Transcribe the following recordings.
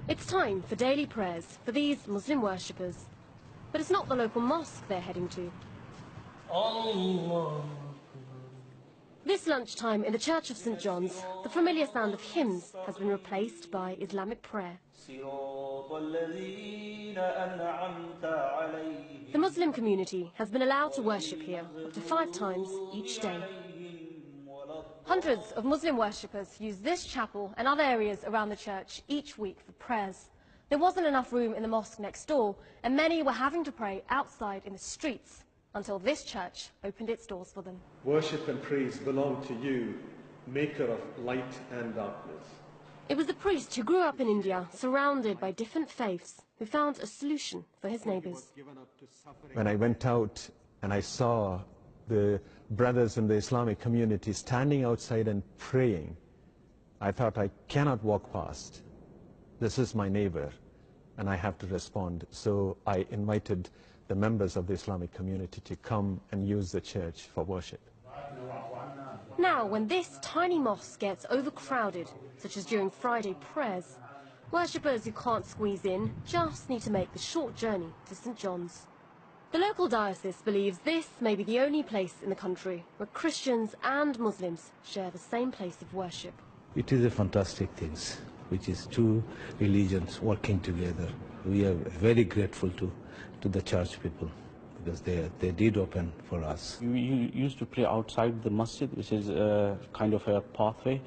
It's time for daily prayers for these Muslim worshippers. But it's not the local mosque they're heading to. Allah. This lunchtime in the Church of St. John's, the familiar sound of hymns has been replaced by Islamic prayer. The Muslim community has been allowed to worship here up to 5 times each day. Hundreds of Muslim worshippers use this chapel and other areas around the church each week for prayers. There wasn't enough room in the mosque next door, and many were having to pray outside in the streets until this church opened its doors for them. Worship and praise belong to you, maker of light and darkness. It was the priest who grew up in India, surrounded by different faiths, who found a solution for his neighbours. When I went out and I saw the brothers in the Islamic community standing outside and praying, I thought, I cannot walk past. This is my neighbor, and I have to respond. So I invited the members of the Islamic community to come and use the church for worship. Now, when this tiny mosque gets overcrowded, such as during Friday prayers, worshippers who can't squeeze in just need to make the short journey to St. John's. The local diocese believes this may be the only place in the country where Christians and Muslims share the same place of worship. It is a fantastic thing, which is two religions working together. We are very grateful to the church people, because they did open for us. We used to pray outside the masjid, which is kind of a pathway,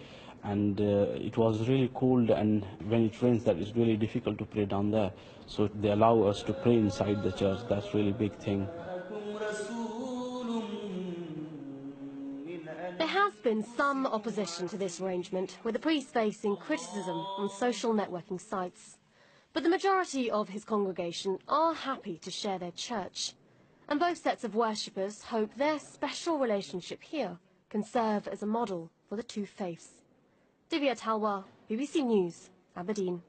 and it was really cold, and when it rains that is really difficult to pray down there. So they allow us to pray inside the church. That's really a big thing. There has been some opposition to this arrangement, with the priest facing criticism on social networking sites. But the majority of his congregation are happy to share their church. And both sets of worshippers hope their special relationship here can serve as a model for the two faiths. Divya Talwar, BBC News, Aberdeen.